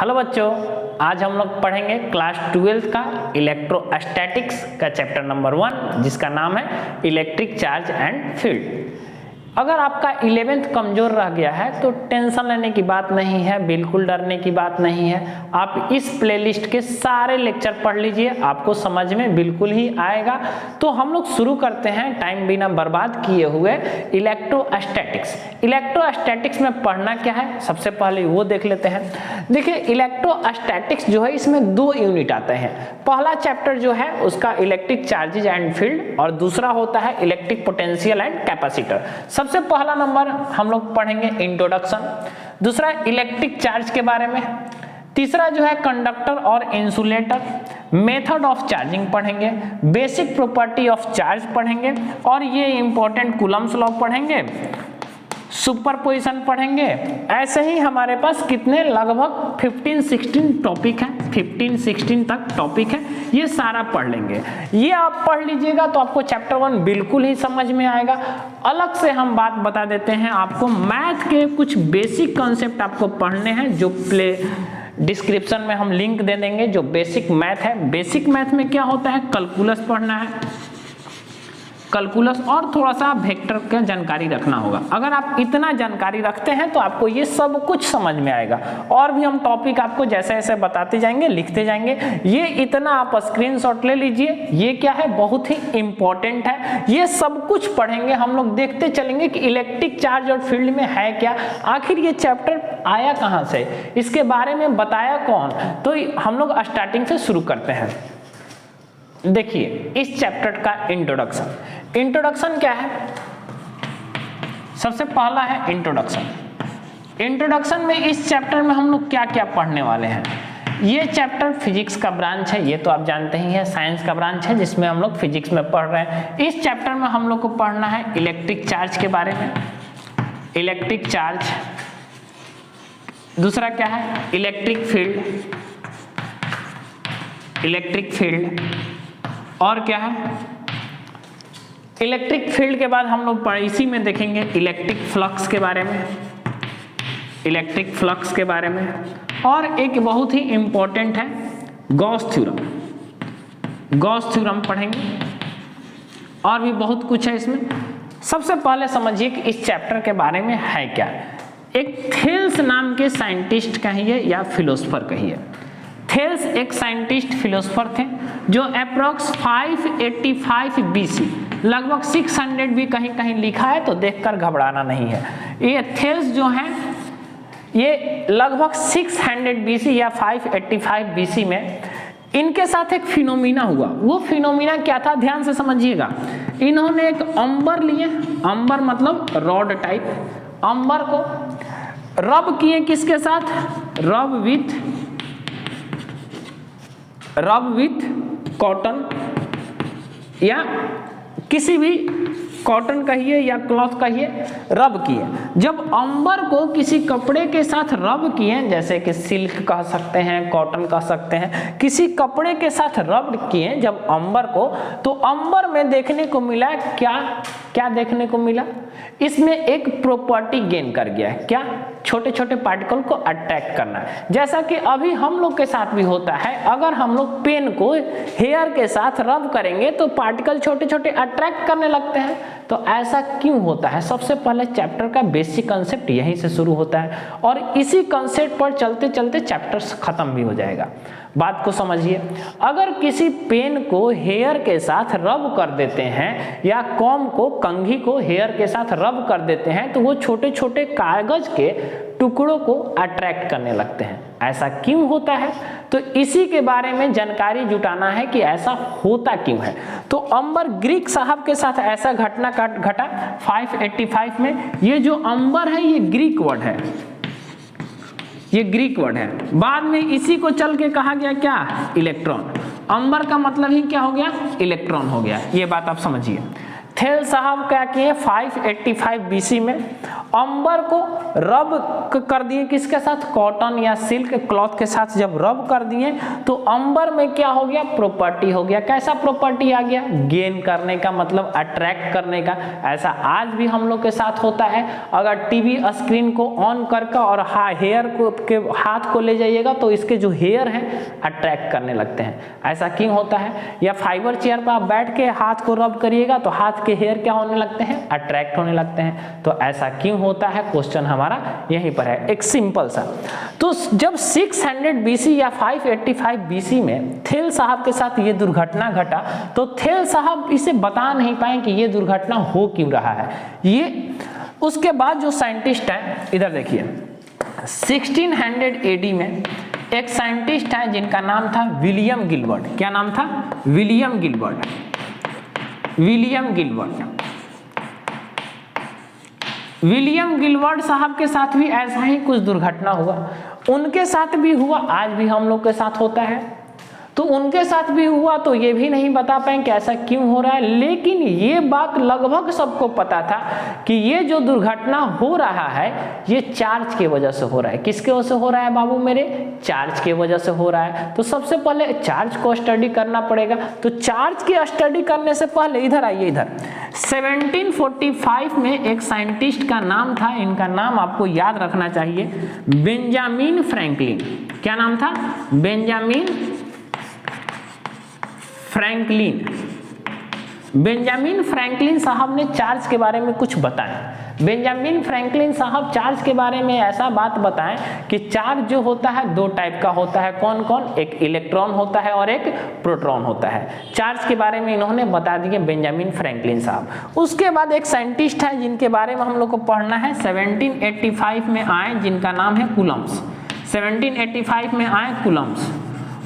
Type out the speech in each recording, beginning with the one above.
Hello बच्चों, आज हम लोग पढ़ेंगे क्लास 12 का इलेक्ट्रोस्टैटिक्स का चैप्टर नंबर 1 जिसका नाम है इलेक्ट्रिक चार्ज एंड फील्ड। अगर आपका 11th कमजोर रह गया है तो टेंशन लेने की बात नहीं है, बिल्कुल डरने की बात नहीं है। आप इस प्लेलिस्ट के सारे लेक्चर पढ़ लीजिए, आपको समझ में बिल्कुल ही आएगा। तो हम लोग शुरू करते हैं टाइम बिना बर्बाद किए हुए इलेक्ट्रोस्टैटिक्स। इलेक्ट्रोस्टैटिक्स में पढ़ना क्या है सबसे पहले वो देख लेते हैं। देखिए इलेक्ट्रोस्टैटिक्स जो है इसमें 2 यूनिट आते हैं। पहला चैप्टर जो है उसका इलेक्ट्रिक चार्जेज एंड फील्ड और दूसरा होता है इलेक्ट्रिक पोटेंशियल एंड कैपेसिटर। सबसे पहला नंबर हम लोग पढ़ेंगे इंट्रोडक्शन, दूसरा इलेक्ट्रिक चार्ज के बारे में, तीसरा जो है कंडक्टर और इंसुलेटर, मेथड ऑफ चार्जिंग पढ़ेंगे, बेसिक प्रॉपर्टी ऑफ चार्ज पढ़ेंगे और ये इंपॉर्टेंट कूलम्स लॉ पढ़ेंगे, सुपरपोजिशन पढ़ेंगे। ऐसे ही हमारे पास कितने लगभग 15-16 टॉपिक हैं, 15-16 तक टॉपिक है, ये सारा पढ़ लेंगे। ये आप पढ़ लीजिएगा तो आपको चैप्टर 1 बिल्कुल ही समझ में आएगा। अलग से हम बात बता देते हैं आपको, मैथ के कुछ बेसिक कॉन्सेप्ट आपको पढ़ने हैं जो डिस्क्रिप्शन में हम लिंक दे देंगे। जो बेसिक मैथ है, बेसिक मैथ में क्या होता है, कैलकुलस पढ़ना है, कैलकुलस और थोड़ा सा वेक्टर का जानकारी रखना होगा। अगर आप इतना जानकारी रखते हैं तो आपको ये सब कुछ समझ में आएगा। और भी हम टॉपिक आपको जैसे जैसे बताते जाएंगे, लिखते जाएंगे। ये इतना आप स्क्रीनशॉट ले लीजिए, ये क्या है बहुत ही इंपॉर्टेंट है। ये सब कुछ पढ़ेंगे हम लोग, देखते चलेंगे कि इलेक्ट्रिक चार्ज और फील्ड में है क्या, आखिर ये चैप्टर आया कहाँ से, इसके बारे में बताया कौन। तो हम लोग स्टार्टिंग से शुरू करते हैं। देखिए इस चैप्टर का इंट्रोडक्शन। इंट्रोडक्शन क्या है, सबसे पहला है इंट्रोडक्शन। इंट्रोडक्शन में इस चैप्टर में हम लोग क्या क्या पढ़ने वाले हैं। ये चैप्टर फिजिक्स का ब्रांच है, ये तो आप जानते ही हैं, साइंस का ब्रांच है जिसमें हम लोग फिजिक्स में पढ़ रहे हैं। इस चैप्टर में हम लोग को पढ़ना है इलेक्ट्रिक चार्ज के बारे में, इलेक्ट्रिक चार्ज, दूसरा क्या है इलेक्ट्रिक फील्ड, इलेक्ट्रिक फील्ड और क्या है इलेक्ट्रिक फील्ड के बाद हम लोग इसी में देखेंगे इलेक्ट्रिक फ्लक्स के बारे में, इलेक्ट्रिक फ्लक्स के बारे में, और एक बहुत ही इंपॉर्टेंट है गॉस थ्योरम, गॉस थ्योरम पढ़ेंगे। और भी बहुत कुछ है इसमें। सबसे पहले समझिए कि इस चैप्टर के बारे में है क्या। एक थेल्स नाम के साइंटिस्ट कहिए या फिलोसफर कहिए। थेल्स एक साइंटिस्ट फिलोसफर थे जो अप्रॉक्स 585 BC, लगभग 600 भी कहीं कहीं लिखा है तो देखकर घबराना नहीं है। ये थेल्स जो हैं ये लगभग 600 BC या 585 BC में इनके साथ एक फिनोमिना हुआ। वो फिनोमिना क्या था ध्यान से समझिएगा। इन्होंने एक अंबर लिए, अंबर मतलब रॉड टाइप, अंबर को रब किए किसके साथ, रब विथ कॉटन या किसी भी कॉटन कहिए या क्लॉथ कहिए, रब किए। जब अंबर को किसी कपड़े के साथ रब किए, जैसे कि सिल्क कह सकते हैं, कॉटन कह सकते हैं, किसी कपड़े के साथ रब किए जब अंबर को, तो अंबर में देखने को मिला क्या, क्या देखने को मिला, इसमें एक प्रॉपर्टी गेन कर गया है। क्या, छोटे छोटे पार्टिकल को अट्रैक्ट करना है। जैसा कि अभी हम लोग के साथ भी होता है, अगर हम लोग पेन को हेयर के साथ रब करेंगे तो पार्टिकल छोटे छोटे अट्रैक्ट करने लगते हैं। तो ऐसा क्यों होता है, सबसे पहले चैप्टर का बेसिक कंसेप्ट यहीं से शुरू होता है और इसी कंसेप्ट पर चलते चलते चैप्टर खत्म भी हो जाएगा। बात को समझिए, अगर किसी पेन को हेयर के साथ रब कर देते हैं या कॉम को, कंघी को हेयर के साथ रब कर देते हैं तो वो छोटे छोटे कागज के टुकड़ों को अट्रैक्ट करने लगते हैं। ऐसा क्यों होता है, तो इसी के बारे में जानकारी जुटाना है कि ऐसा होता क्यों है। तो अंबर ग्रीक साहब के साथ ऐसा घटना घटा 585 में। ये जो अंबर है ये ग्रीक वर्ड है, ये ग्रीक वर्ड है। बाद में इसी को चल के कहा गया क्या, इलेक्ट्रॉन। अंबर का मतलब ही क्या हो गया, इलेक्ट्रॉन हो गया। ये बात आप समझिए। थेल साहब क्या किए 585 BC में अंबर को रब कर दिए, किसके साथ, कॉटन या सिल्क क्लॉथ के साथ जब रब कर दिए तो अंबर में क्या हो गया, प्रॉपर्टी हो गया। कैसा प्रॉपर्टी आ गया, गेन करने का, मतलब अट्रैक्ट करने का। ऐसा आज भी हम लोग के साथ होता है। अगर टीवी स्क्रीन को ऑन करके और हेयर को के हाथ को ले जाइएगा तो इसके जो हेयर हैं अट्रैक्ट करने लगते हैं। ऐसा क्यों होता है? या फाइबर चेयर पर आप बैठ के हाथ को रब करिएगा तो हाथ के हेयर क्या होने लगते हैं, अट्रैक्ट होने लगते हैं। तो ऐसा क्यों होता है, क्वेश्चन हमारा यहीं पर है, एक सिंपल सा। तो जब 600 BC या 585 BC में थेल साहब के साथ ये दुर्घटना घटा तो थेल साहब इसे बता नहीं पाए कि ये दुर्घटना हो क्यों रहा है। ये उसके बाद जो साइंटिस्ट हैं, इधर देखिए 1600 AD में एक साइंटिस्ट है जिनका नाम था विलियम गिलबर्ट। क्या नाम था, William Gilbert. William Gilbert, William Gilbert साहब के साथ भी ऐसा ही कुछ दुर्घटना हुआ। उनके साथ भी हुआ, आज भी हम लोग के साथ होता है। तो उनके साथ भी हुआ तो ये भी नहीं बता पाए कि ऐसा क्यों हो रहा है, लेकिन ये बात लगभग सबको पता था कि ये जो दुर्घटना हो रहा है ये चार्ज की वजह से हो रहा है। किसके वजह से हो रहा है बाबू मेरे, चार्ज की वजह से हो रहा है। तो सबसे पहले चार्ज को स्टडी करना पड़ेगा। तो चार्ज की स्टडी करने से पहले इधर आइए, इधर 1745 में एक साइंटिस्ट का नाम था, इनका नाम आपको याद रखना चाहिए, बेंजामिन फ्रैंकलिन। क्या नाम था, बेंजामिन फ्रैंकलिन। बेंजामिन फ्रैंकलिन साहब ने चार्ज के बारे में कुछ बताया। बेंजामिन फ्रैंकलिन साहब चार्ज के बारे में ऐसा बात बताएं कि चार्ज जो होता है दो टाइप का होता है। कौन कौन, एक इलेक्ट्रॉन होता है और एक प्रोटॉन होता है। चार्ज के बारे में इन्होंने बता दिए बेंजामिन फ्रैंकलिन साहब। उसके बाद एक साइंटिस्ट है जिनके बारे में हम लोग को पढ़ना है, 1785 में आए, जिनका नाम है कूलम्ब्स। 1785 में आए कूलम्ब्स।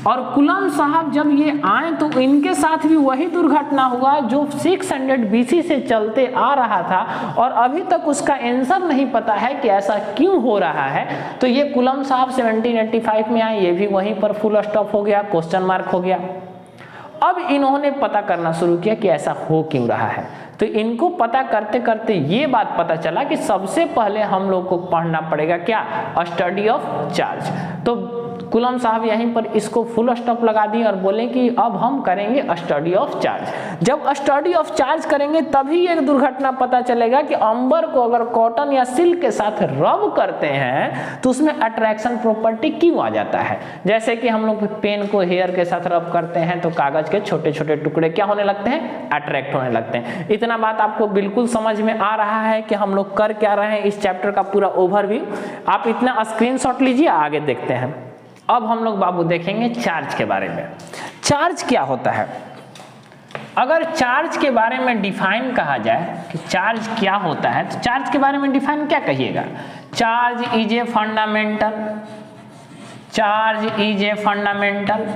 और कूलम साहब जब ये आए तो इनके साथ भी वही दुर्घटना हुआ जो 600 BC से चलते आ रहा था और अभी तक उसका आंसर नहीं पता है कि ऐसा क्यों हो रहा है। तो ये कूलम साहब 1785 में आए, ये भी वहीं पर फुल स्टॉप हो गया, क्वेश्चन मार्क हो गया। अब इन्होंने पता करना शुरू किया कि ऐसा हो क्यों रहा है। तो इनको पता करते करते ये बात पता चला कि सबसे पहले हम लोग को पढ़ना पड़ेगा क्या, स्टडी ऑफ चार्ज। तो कूलम साहब यहीं पर इसको फुल स्टॉप लगा दिए और बोले कि अब हम करेंगे स्टडी ऑफ चार्ज। जब स्टडी ऑफ चार्ज करेंगे तभी एक दुर्घटना पता चलेगा कि अंबर को अगर कॉटन या सिल्क के साथ रब करते हैं तो उसमें अट्रैक्शन प्रॉपर्टी क्यों आ जाता है। जैसे कि हम लोग पेन को हेयर के साथ रब करते हैं तो कागज के छोटे छोटे टुकड़े क्या होने लगते हैं, अट्रैक्ट होने लगते हैं। इतना बात आपको बिल्कुल समझ में आ रहा है कि हम लोग कर क्या रहे हैं, इस चैप्टर का पूरा ओवरव्यू आप इतना स्क्रीनशॉट लीजिए, आगे देखते हैं। अब हम लोग बाबू देखेंगे चार्ज के बारे में। चार्ज क्या होता है, अगर चार्ज के बारे में डिफाइन कहा जाए कि चार्ज क्या होता है तो चार्ज के बारे में डिफाइन क्या कहिएगा, charge is a fundamental, charge is a fundamental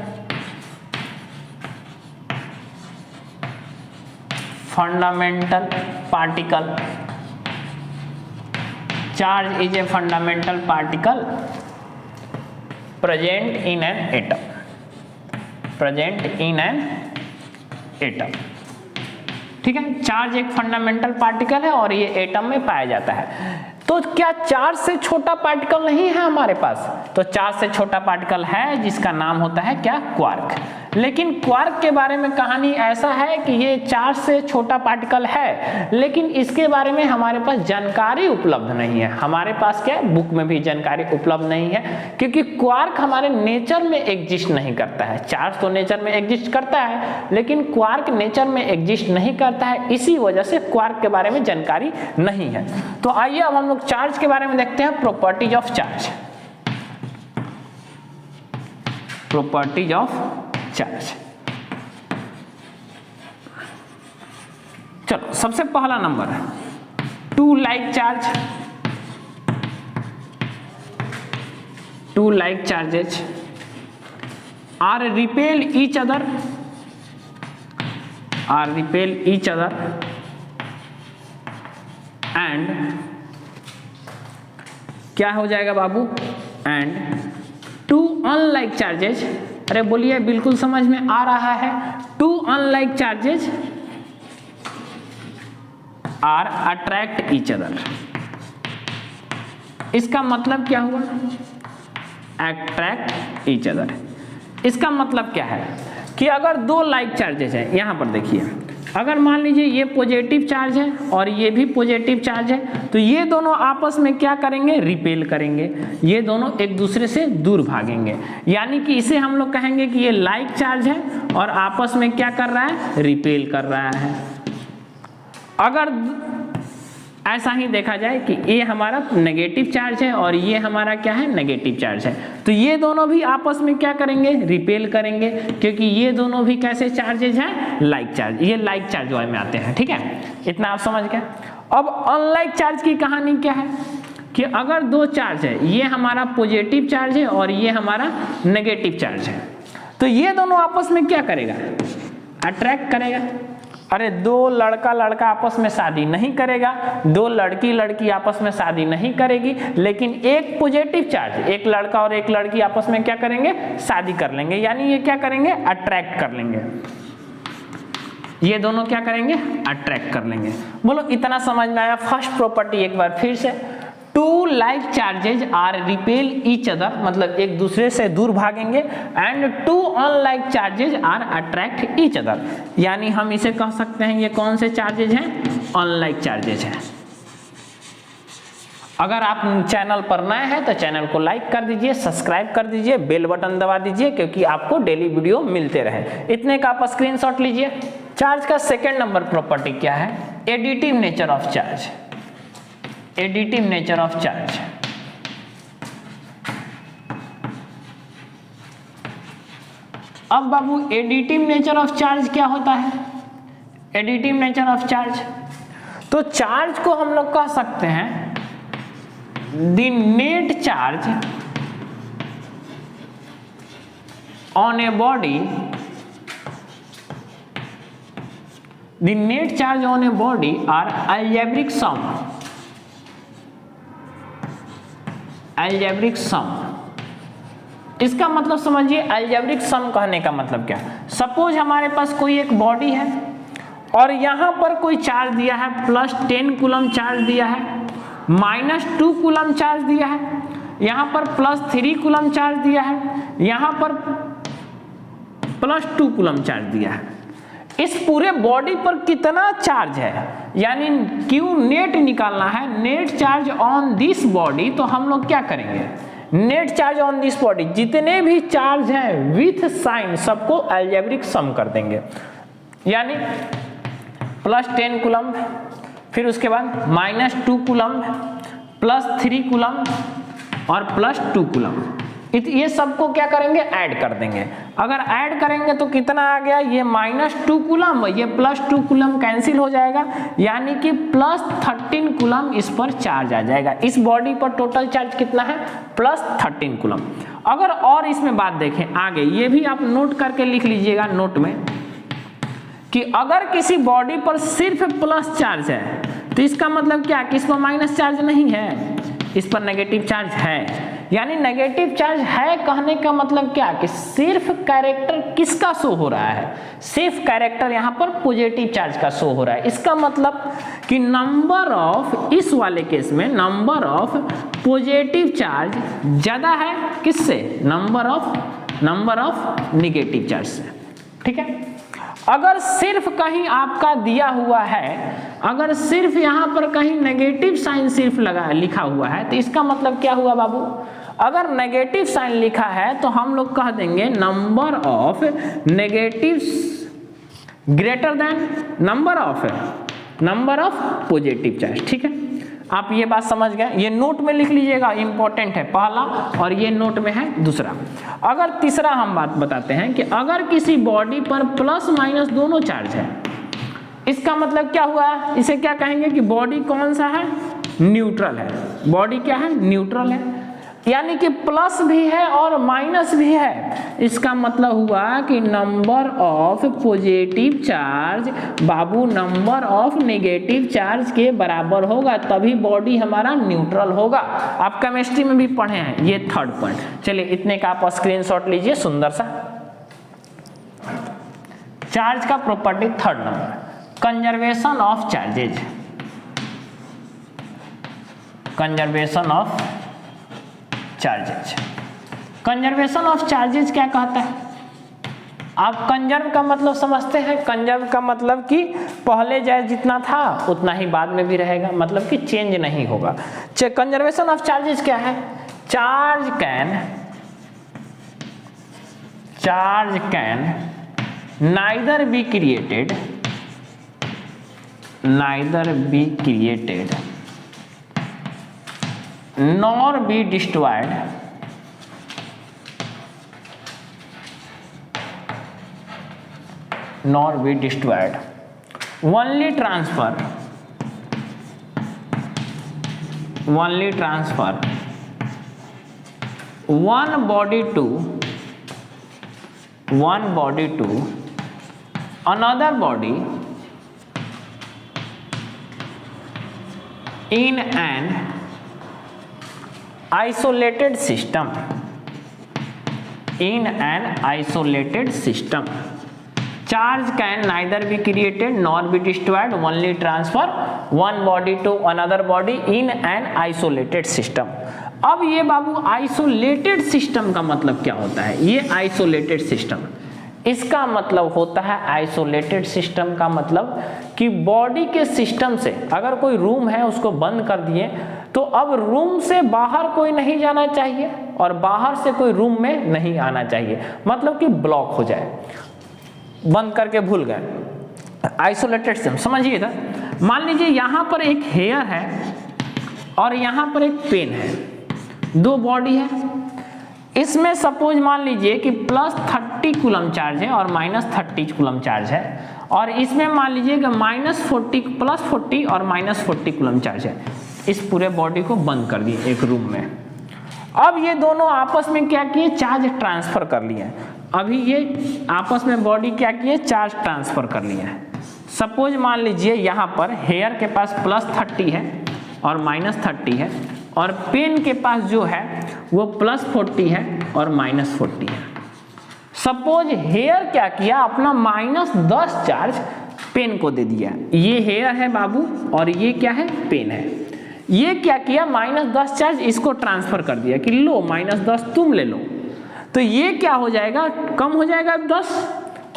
particle, charge is a fundamental particle present in an atom, present in an atom. ठीक है, चार्ज एक फंडामेंटल पार्टिकल है और ये एटम में पाया जाता है। तो क्या चार्ज से छोटा पार्टिकल नहीं है हमारे पास, तो चार्ज से छोटा पार्टिकल है जिसका नाम होता है क्या, क्वार्क। लेकिन क्वार्क के बारे में कहानी ऐसा है कि ये चार्ज से छोटा पार्टिकल है लेकिन इसके बारे में हमारे पास जानकारी उपलब्ध नहीं है। हमारे पास क्या है, बुक में भी जानकारी उपलब्ध नहीं है क्योंकि क्वार्क हमारे नेचर में एग्जिस्ट नहीं करता है। चार्ज तो नेचर में एग्जिस्ट करता है लेकिन क्वार्क नेचर में एग्जिस्ट नहीं करता है, इसी वजह से क्वार्क के बारे में जानकारी नहीं है। तो आइए अब हम लोग चार्ज के बारे में देखते हैं, properties of charge. Properties of charge, चलो सबसे पहला नंबर है two like charge, two like charges are repel each other, are repel each other and क्या हो जाएगा बाबू, एंड टू अनलाइक चार्जेज, अरे बोलिए बिल्कुल समझ में आ रहा है, two unlike charges are attract each other. इसका मतलब क्या हुआ? Attract each other. इसका मतलब क्या है कि अगर दो लाइक चार्जेस हैं, यहां पर देखिए, अगर मान लीजिए ये पॉजिटिव चार्ज है और ये भी पॉजिटिव चार्ज है, तो ये दोनों आपस में क्या करेंगे? रिपेल करेंगे, ये दोनों एक दूसरे से दूर भागेंगे। यानी कि इसे हम लोग कहेंगे कि ये लाइक चार्ज है और आपस में क्या कर रहा है? रिपेल कर रहा है। अगर ऐसा ही देखा जाए कि ये हमारा नेगेटिव चार्ज है और ये हमारा क्या है? नेगेटिव चार्ज है, तो ये दोनों भी आपस में क्या करेंगे? रिपेल करेंगे, क्योंकि ये दोनों भी कैसे चार्जेज हैं? Like charge. ये लाइक चार्ज वाले में आते हैं। ठीक है, इतना आप समझ गए। अब अनलाइक चार्ज की कहानी क्या है कि अगर दो चार्ज है, ये हमारा पॉजिटिव चार्ज है और ये हमारा नेगेटिव चार्ज है, तो ये दोनों आपस में क्या करेगा? अट्रैक्ट करेगा। अरे दो लड़का लड़का आपस में शादी नहीं करेगा, दो लड़की लड़की आपस में शादी नहीं करेगी, लेकिन एक पॉजिटिव चार्ज, एक लड़का और एक लड़की आपस में क्या करेंगे? शादी कर लेंगे। यानी ये क्या करेंगे? अट्रैक्ट कर लेंगे। ये दोनों क्या करेंगे? अट्रैक्ट कर लेंगे। बोलो इतना समझ में आया? फर्स्ट प्रॉपर्टी एक बार फिर से, two like charges are repel each other, मतलब एक दूसरे से दूर भागेंगे, and two unlike charges are attract each other. यानी हम इसे कह सकते हैं ये कौन से चार्जेज हैं? अनलाइक चार्जेज हैं। अगर आप चैनल पर नए हैं तो चैनल को लाइक कर दीजिए, सब्सक्राइब कर दीजिए, बेल बटन दबा दीजिए, क्योंकि आपको डेली वीडियो मिलते रहे। इतने का आप स्क्रीनशॉट लीजिए। चार्ज का सेकेंड नंबर प्रॉपर्टी क्या है? Additive nature of charge. Additive nature of charge. अब बाबू एडिटिव नेचर ऑफ चार्ज क्या होता है? एडिटिव नेचर ऑफ चार्ज, तो चार्ज को हम लोग कह सकते हैं the net charge on a body, the net charge on a body are algebraic sum. Algebraic sum, इसका मतलब समझिए, अलजेब्रिक सम कहने का मतलब क्या है? सपोज हमारे पास कोई एक बॉडी है और यहां पर कोई चार्ज दिया है, +10 कूलम चार्ज दिया है, -2 कूलम चार्ज दिया है, यहां पर +3 कूलम चार्ज दिया है, यहां पर +2 कूलम चार्ज दिया है। इस पूरे बॉडी पर कितना चार्ज है? यानी क्यू नेट निकालना है, net charge on this body. तो हम लोग क्या करेंगे? Net charge on this body, जितने भी चार्ज हैं विथ साइन, सबको अलजेब्रिक सम कर देंगे। यानी +10 कूलम, फिर उसके बाद -2 कूलम, +3 कूलम और +2 कूलम, ये सबको क्या करेंगे? ऐड कर देंगे। अगर ऐड करेंगे तो कितना आ गया? ये -2 कूलम, ये +2 कूलम कैंसिल हो जाएगा, यानी कि +13 कूलम इस पर चार्ज आ जाएगा। इस बॉडी पर टोटल चार्ज कितना है? +13 कूलम। अगर और इसमें बात देखें आगे, ये भी आप नोट करके लिख लीजिएगा नोट में, कि अगर किसी बॉडी पर सिर्फ प्लस चार्ज है, तो इसका मतलब क्या कि इस पर माइनस चार्ज नहीं है, इस पर नेगेटिव चार्ज है। यानी नेगेटिव चार्ज है कहने का मतलब क्या कि सिर्फ कैरेक्टर किसका शो हो रहा है? सिर्फ कैरेक्टर यहाँ पर पॉजिटिव चार्ज का शो हो रहा है। इसका मतलब कि नंबर ऑफ, इस वाले केस में नंबर ऑफ पॉजिटिव चार्ज ज्यादा है किससे? नंबर ऑफ नेगेटिव चार्ज से। ठीक है। अगर सिर्फ कहीं आपका दिया हुआ है, अगर सिर्फ यहाँ पर कहीं नेगेटिव साइन सिर्फ लिखा हुआ है, तो इसका मतलब क्या हुआ बाबू? अगर नेगेटिव साइन लिखा है तो हम लोग कह देंगे number of negative greater than number of positive charge. ठीक है, आप ये बात समझ गए। ये नोट में लिख लीजिएगा, इंपॉर्टेंट है पहला, और ये नोट में है दूसरा। अगर तीसरा हम बात बताते हैं कि अगर किसी बॉडी पर प्लस माइनस दोनों चार्ज है, इसका मतलब क्या हुआ? इसे क्या कहेंगे कि बॉडी कौन सा है? न्यूट्रल है। बॉडी क्या है? न्यूट्रल है। यानी कि प्लस भी है और माइनस भी है। इसका मतलब हुआ कि number of positive charge Babu number of negative charge के बराबर होगा, तभी बॉडी हमारा न्यूट्रल होगा। आप केमिस्ट्री में भी पढ़े हैं ये थर्ड पॉइंट। चलिए इतने का आप स्क्रीनशॉट लीजिए सुंदर सा। चार्ज का property third number, conservation of charges. Conservation of charges. Conservation of charges क्या कहता है? आप कंजर्व का मतलब समझते हैं? कंजर्व का मतलब कि पहले जैसे जितना था उतना ही बाद में भी रहेगा, मतलब कि चेंज नहीं होगा। कंजर्वेशन ऑफ चार्जेज क्या है? Charge can neither be created nor be destroyed only transfer one body to another body in an isolated system. Charge can neither be created nor be destroyed, only transfer one body to another body in an isolated system. अब ये बाबू isolated system का मतलब क्या होता है? ये isolated system, इसका मतलब होता है, आइसोलेटेड सिस्टम का मतलब कि बॉडी के सिस्टम से अगर कोई रूम है उसको बंद कर दिए तो अब रूम से बाहर कोई नहीं जाना चाहिए और बाहर से कोई रूम में नहीं आना चाहिए, मतलब कि ब्लॉक हो जाए, बंद करके भूल गए। आइसोलेटेड सिस्टम समझिए था। मान लीजिए यहाँ पर एक हेयर है और यहाँ पर एक पेन है, दो बॉडी है। इसमें सपोज मान लीजिए कि +30 कूलम चार्ज है और -30 कूलम चार्ज है, और इसमें मान लीजिए कि +40 और -40 कूलम चार्ज है। इस पूरे बॉडी को बंद कर दिए एक रूम में। अब ये दोनों आपस में क्या किए? चार्ज ट्रांसफर कर लिए। अभी ये आपस में बॉडी क्या किए? चार्ज ट्रांसफर कर लिए। सपोज मान लीजिए यहाँ पर हेयर के पास +30 है और -30 है, और पेन के पास जो है वो +40 है और -40 है। सपोज हेयर क्या किया? अपना -10 चार्ज पेन को दे दिया। ये हेयर है बाबू और ये क्या है? पेन है। ये क्या किया? -10 चार्ज इसको ट्रांसफर कर दिया कि लो -10 तुम ले लो। तो ये क्या हो जाएगा? कम हो जाएगा 10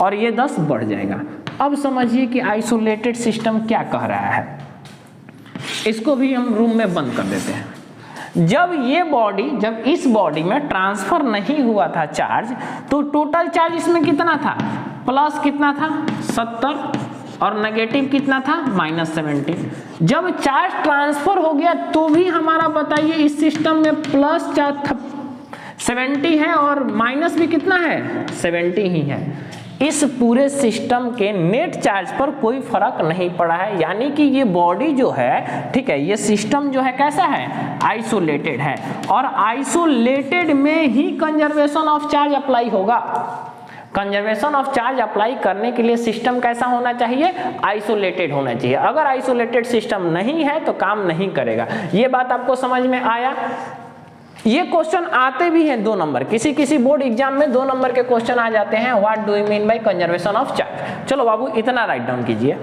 और ये 10 बढ़ जाएगा। अब समझिए कि आइसोलेटेड सिस्टम क्या कह रहा है। इसको भी हम रूम में बंद कर देते हैं। जब इस बॉडी में ट्रांसफर नहीं हुआ था चार्ज, तो टोटल चार्ज इसमें कितना था? प्लस कितना था? 70, और नेगेटिव कितना था? -17। जब चार्ज ट्रांसफर हो गया तो भी हमारा बताइए इस सिस्टम में प्लस 70 है और माइनस भी कितना है? 70 ही है। इस पूरे सिस्टम के नेट चार्ज पर कोई फर्क नहीं पड़ा है, यानी कि ये बॉडी जो है, ठीक है, ये सिस्टम जो है कैसा है? आइसोलेटेड है, और आइसोलेटेड में ही कंजर्वेशन ऑफ चार्ज अप्लाई होगा। कंजर्वेशन ऑफ चार्ज अप्लाई करने के लिए सिस्टम कैसा होना चाहिए? आइसोलेटेड होना चाहिए। अगर आइसोलेटेड सिस्टम नहीं है तो काम नहीं करेगा। ये बात आपको समझ में आया? ये क्वेश्चन आते भी हैं 2 नंबर, किसी बोर्ड एग्जाम में 2 नंबर के क्वेश्चन आ जाते हैं। What do you mean by conservation of charge. चलो बाबू इतना राइट डाउन कीजिए।